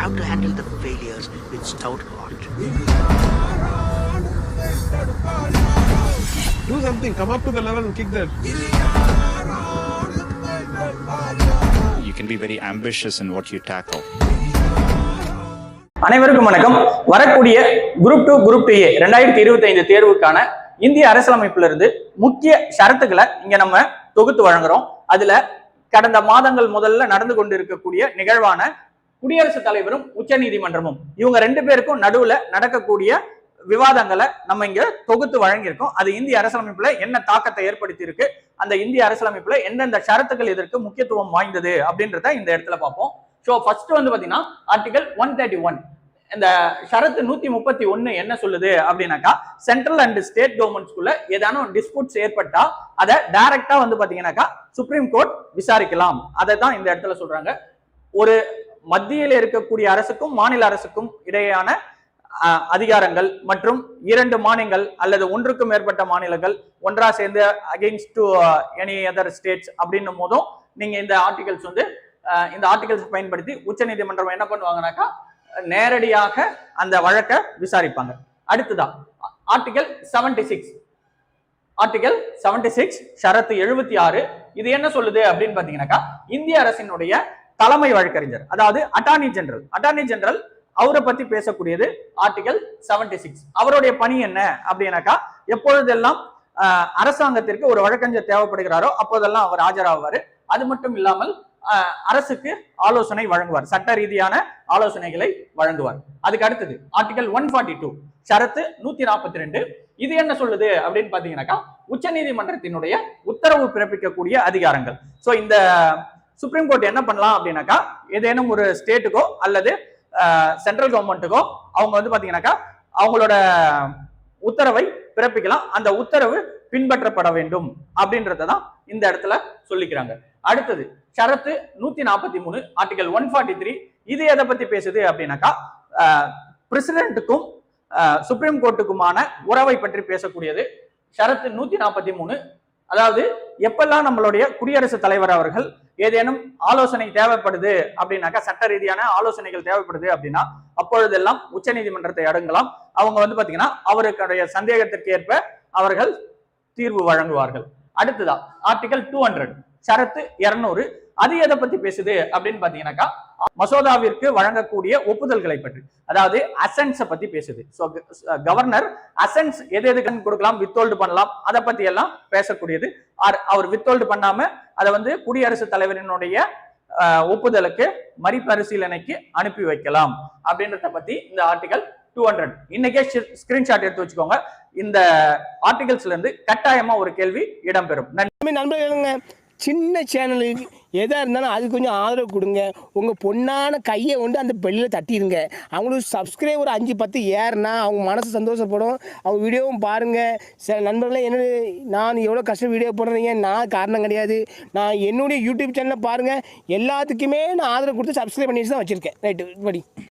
have to handle the failures with stout heart. Do something, come up to the level and kick that. You can be very ambitious in what you tackle. அனைவருக்கும் வணக்கம். வரக்கூடிய group 2 group 2A 2025 தேர்வுக்கான இந்திய அரசியலமைப்பிலிருந்து முக்கிய ஷரத்துக்களை இங்க நம்ம தொகுத்து வழங்குறோம். அதுல கடந்த மாதங்கள் முதல்ல நடந்து கொண்டிருக்கக்கூடிய நிகழ்வான குடியரசுத் தலைவரும் உச்ச நீதிமன்றமும் இவங்க ரெண்டு பேருக்கும் நடுவுல நடக்கக்கூடிய விவாதங்களை நம்ம இங்க தொகுத்து வழங்கியிருக்கோம். அது இந்திய அரசியலமைப்புல என்ன தாக்கத்தை ஏற்படுத்தி இருக்கு, அந்த இந்திய அரசியலமைப்புல எந்தெந்த ஷரத்துக்கள் இதற்கு முக்கியத்துவம் வாய்ந்தது அப்படின்றத இந்த இடத்துல பார்ப்போம். ஸோ ஃபர்ஸ்ட் வந்து பாத்தீங்கன்னா ஆர்டிகல் 131 இந்த ஷரத்து 131 என்ன சொல்லுது அப்படின்னாக்கா, சென்ட்ரல் அண்ட் ஸ்டேட் கவர்மெண்ட்ஸ்குள்ள ஏதானும் டிஸ்பியூட்ஸ் ஏற்பட்டா அதை டைரக்டா வந்து பாத்தீங்கன்னாக்கா சுப்ரீம் கோர்ட் விசாரிக்கலாம். அதை தான் இந்த இடத்துல சொல்றாங்க. ஒரு மத்தியில் இருக்கக்கூடிய அரசுக்கும் மாநில அரசுக்கும் இடையேயான அதிகாரங்கள் மற்றும் இரண்டு மாநிலங்கள் அல்லது ஒன்றுக்கும் மேற்பட்ட மாநிலங்கள் ஒன்றா சேர்ந்து against to any other states அப்படின்னும் போதும் நீங்க இந்த ஆர்டிகல்ஸ் பயன்படுத்தி உச்ச நீதிமன்றம் என்ன பண்ணுவாங்கன்னாக்கா நேரடியாக அந்த வழக்கை விசாரிப்பாங்க. அடுத்ததான் ஆர்டிகல் 76 ஷரத்து 76 இது என்ன சொல்லுது அப்படின்னு பாத்தீங்கன்னாக்கா, இந்திய அரசினுடைய தலைமை வழக்கறிஞர் அதாவது அட்டார்னி ஜெனரல் அவரை பத்தி பேசக்கூடியது ஆர்டிகல் 76. அவருடைய பணி என்ன அப்படின்னாக்கா, எப்பொழுதெல்லாம் அரசாங்கத்திற்கு ஒரு வழக்கறிஞர் தேவைப்படுகிறாரோ அப்போதெல்லாம் அவர் ஆஜராவாரு. அது மட்டும் இல்லாமல் அரசுக்கு ஆலோசனை வழங்குவார், சட்ட ரீதியான ஆலோசனைகளை வழங்குவார். அதுக்கு அடுத்தது ஆர்டிகல் 142 ஷரத்து 142 இது என்ன சொல்லுது அப்படின்னு பாத்தீங்கன்னாக்கா, உச்ச நீதிமன்றத்தினுடைய உத்தரவு பிறப்பிக்கக்கூடிய அதிகாரங்கள். சோ இந்த சுப்ரீம் கோர்ட் என்ன பண்ணலாம் அப்படின்னாக்கா, ஏதேனும் ஒரு ஸ்டேட்டுக்கோ அல்லது சென்ட்ரல் கவர்மெண்ட்டுக்கோ அவங்க வந்து பாத்தீங்கன்னாக்கா அவங்களோட உத்தரவை பிறப்பிக்கலாம். அந்த உத்தரவு பின்பற்றப்பட வேண்டும் அப்படின்றதான் இந்த இடத்துல சொல்லிக்கிறாங்க. அடுத்தது ஷரத்து 143 ஆர்டிகல் 143 இது எதை பத்தி பேசுது அப்படின்னாக்கா, பிரசிடென்ட்டுக்கும் சுப்ரீம் கோர்ட்டுக்குமான உறவை பற்றி பேசக்கூடியது. ஷரத்து 143 அதாவது எப்பெல்லாம் நம்மளுடைய குடியரசுத் தலைவர் அவர்கள் ஏதேனும் ஆலோசனை தேவைப்படுது அப்படின்னாக்கா, சட்ட ரீதியான ஆலோசனைகள் தேவைப்படுது அப்படின்னா அப்பொழுதெல்லாம் உச்ச நீதிமன்றத்தை அணுகலாம். அவங்க வந்து பாத்தீங்கன்னா அவருடைய சந்தேகத்திற்கு ஏற்ப அவர்கள் தீர்வு வழங்குவார்கள். அடுத்ததா ஆர்டிகல் 200 ஷரத்து 200 அது எதை பத்தி பேசுது அப்படின்னு பாத்தீங்கன்னாக்கா, மசோதாவிற்கு வழங்கக்கூடிய ஒப்புதல்களை பற்றி, அதாவது அசென்ட்ஸை பத்தி பேசுது. ஸோ கவர்னர் அசென்ட்ஸ் எதுக்கு கொடுக்கலாம், வித்ஹோல்டு பண்ணலாம், அதை பத்தி எல்லாம் பேசக்கூடியது. அவர் வித்ஹோல்டு பண்ணாம அதை வந்து குடியரசுத் தலைவரினுடைய ஒப்புதலுக்கு மறுபரிசீலனைக்கு அனுப்பி வைக்கலாம் அப்படின்றத பத்தி இந்த ஆர்டிகல் 200 இன்னைக்கே ஸ்கிரீன்ஷாட் எடுத்து வச்சுக்கோங்க. இந்த ஆர்டிகல்ஸ்ல இருந்து கட்டாயமா ஒரு கேள்வி இடம்பெறும். நண்பர்களுங்க, சின்ன சேனலுக்கு எதாக இருந்தாலும் அது கொஞ்சம் ஆதரவு கொடுங்க. உங்கள் பொண்ணான கையை கொண்டு அந்த பெல்லில் தட்டிடுங்க. அவங்களுக்கு சப்ஸ்கிரைபர் 5-10 ஏறுனா அவங்க மனசு சந்தோஷப்படும். அவங்க வீடியோவும் பாருங்கள். சில நண்பர்களே நான் எவ்வளோ கஷ்டம் வீடியோ போடுறீங்க, நான் காரணம் கிடையாது. நான் என்னுடைய யூடியூப் சேனலை பாருங்கள். எல்லாத்துக்குமே நான் ஆதரவு கொடுத்து சப்ஸ்கிரைப் பண்ணிட்டு தான் வச்சுருக்கேன். ரைட்டு படி.